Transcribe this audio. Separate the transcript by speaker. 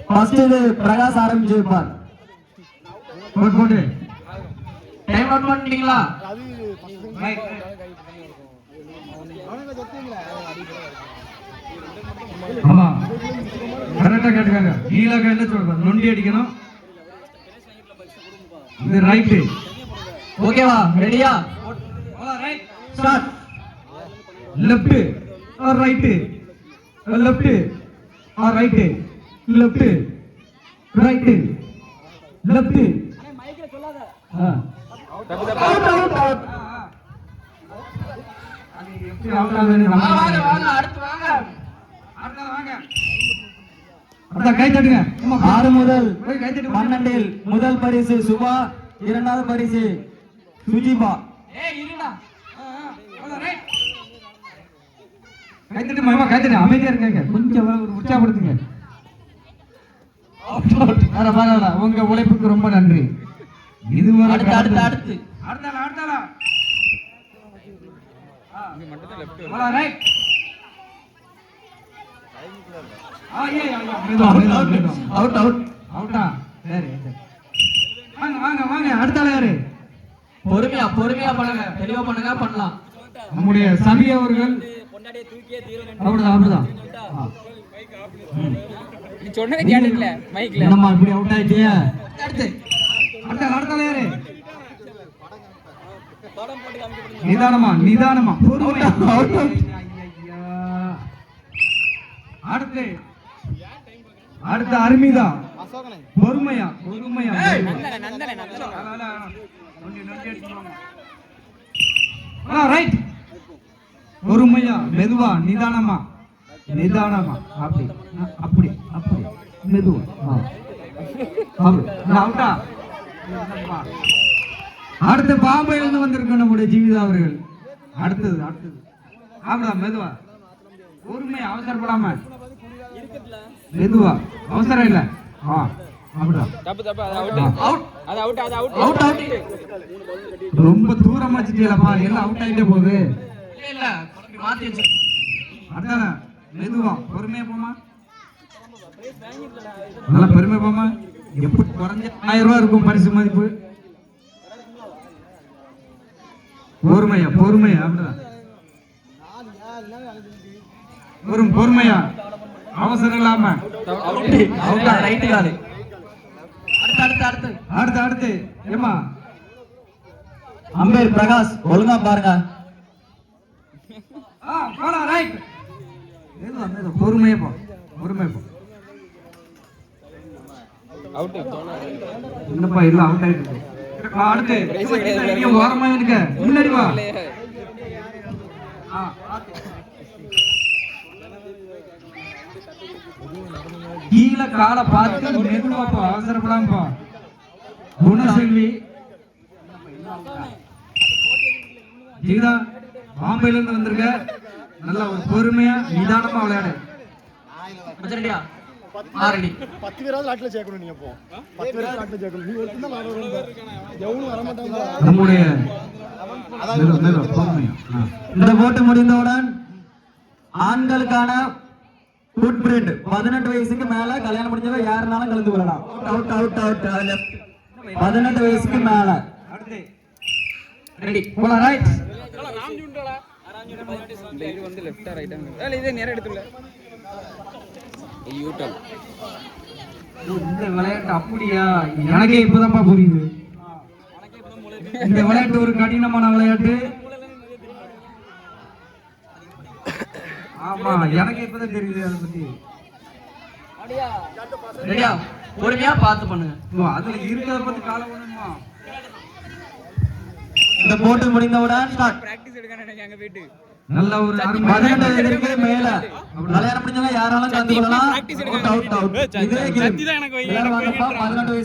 Speaker 1: First இது பிரகாஷ் ஆரம்பிச்சு வைப்பார்.
Speaker 2: போட்டு டைம் அவுட் பண்ணிட்டீங்களா? ஆமா கரெக்டா கேட்டுக்காங்க. நீலாக என்ன சொல்ற? நொண்டி அடிக்கணும். இது ரைட்.
Speaker 1: ஓகேவா? ரெடியா?
Speaker 2: Right
Speaker 1: start.
Speaker 2: Left or right? Left or right? Left right left.
Speaker 3: மைக்ல சொல்லாத.
Speaker 1: Out out out.
Speaker 2: அடுத்து வாங்க. அடுத்த கை தட்டுங்க.
Speaker 1: 6 முதல்
Speaker 2: போய் கை தட்டு.
Speaker 1: 12 முதல் பரிசு சுபா, இரண்டாவது பரிசு சுஜிபா.
Speaker 2: ஏய் இருடா. ரைட். கை தட்டு மாமா, கை தட்டு. அமைதியா இருங்க. கொஞ்சம் உற்சாகப்படுத்துங்க. வர வர உங்க உழைப்புக்கு ரொம்ப நன்றி. இதுவரை
Speaker 1: அடுத்து அடுத்து அடுத்து
Speaker 2: அடுத்தால இங்க மட்டும் தான் லெஃப்ட் வர. ரைட்.
Speaker 1: அவுட் அவுட்
Speaker 2: அவுட்டா? சரி வாங்க வாங்க வாங்க. அடுத்தால யாரு?
Speaker 1: பொறுமையா பொறுமையா பண்ணுங்க, தெளிவா பண்ணுங்க, பண்ணலாம்.
Speaker 2: நம்முடைய சபி அவர்கள்.
Speaker 3: பொண்டாடியே தூக்கியே தீரணும்.
Speaker 2: அப்படிதான்.
Speaker 3: நீ சொன்னதே கேட்டல மைக்ல.
Speaker 2: நம்ம இப்படி அவுட் ஆயிட்டே. அடுத்து அடுத்தால யாரு?
Speaker 3: படம் போட்டு காமிக்க.
Speaker 2: நிதானமா பொறுமையா.
Speaker 1: Out out.
Speaker 2: அடுத்து அருமிதா. பொறுமையா.
Speaker 3: நந்தன
Speaker 2: ரைட். பொறுமையா மெதுவா நிதானமா அப்படி அப்படி அப்படி மெதுவா. அவுட்டா? அடுத்து பாம்பையில இருந்து வந்திருக்க நம்முடைய ஜீவிதா அவர்கள். அடுத்தது அப்படிதான் மெதுவா பொறுமையா, அவசரப்படாம மெதுவா, அவசரம் இல்ல. அப்படிதான்.
Speaker 1: Out out.
Speaker 2: ரொம்ப தூரமா வச்சுட்டீங்களப்பா, எல்லாம் அவுட் ஆயிட்டே போகுது.
Speaker 1: இல்ல மாத்தி வச்சு.
Speaker 2: அதானே மெதுவா பொறுமையா போமா. நல்லா பொறுமையா போமா. எப்படி குறைஞ்ச 1000 ரூபாய் இருக்கும் பரிசு மதிப்பு. பொறுமையா அப்படிதான். பொறுமையா, அவசரம் இல்லாம.
Speaker 1: Out write call.
Speaker 2: அடுத்து ஏமா
Speaker 1: அம்பேர் பிரகாஷ் ஒழுங்கா பாருங்க.
Speaker 2: ரைட். பொறுமையா போ. என்னப்பா எல்லாம் அவுட் ஆயிட்டு. அடுத்து ஓரமா இருக்க, முன்னாடி வா. கீழே காலை பார்த்து மெதுவாப்பா, அவசரப்படாமப்பா. குணசெல்வி ஜீதா பாம்பேல இருந்து வந்திருக்க. நல்லா பொறுமையா நிதானமா விளையாடு.
Speaker 1: ரெடியா?
Speaker 4: 10 பேராவது நாட்டுல சேர்க்கணும். நீங்க போ 10 பேராவது நாட்டுல சேர்க்கணும். நீ ஒருத்தன் தான் எவனும் வர மாட்டாங்க.
Speaker 2: நம்முடைய பொறுமையா.
Speaker 1: இந்த போட்டு முடிந்தவுடன் ஆண்களுக்கான ஃபுட் பிரிண்ட் 18 வயசுக்கு மேல கல்யாணம் முடிஞ்சவங்க யாருனாலும் கலந்து கொள்ளலாம். Out out out. 18 வயசுக்கு மேல.
Speaker 2: அடுத்து
Speaker 1: ரெடி
Speaker 2: போலாம். ரைட்.
Speaker 3: இது வந்து லெஃப்ட்டா ரைட்டா? இதே நேரா எடுத்துல. யூட்டர்ன்.
Speaker 2: இந்த விளையாட்டு அப்படியா? எனக்கே இப்பதான்ப்பா புரியுது. இந்த விளையாட்டு ஒரு கடினமான விளையாட்டு. ஆமா, எனக்கு இப்பதான் தெரியுது அதை பத்தி.
Speaker 1: ரெடியா? பொறுமையா பார்த்து பண்ணுங்க.
Speaker 2: அதுல இருக்கிறத பத்தி காலம் பண்ணுமா?
Speaker 1: இந்த போட்டு முடிந்தவுடன் ஸ்டார்ட்.
Speaker 3: பிராக்டீஸ் எடுக்க நினைக்க அங்க போயிட்டு.
Speaker 2: நல்ல ஒரு
Speaker 1: 18 வயதுக்கு மேல கல்யாணம் முடிஞ்சவங்க யாராலும் கலந்து கொள்ளலாம். Out out. இதே கேம். 18 வயசு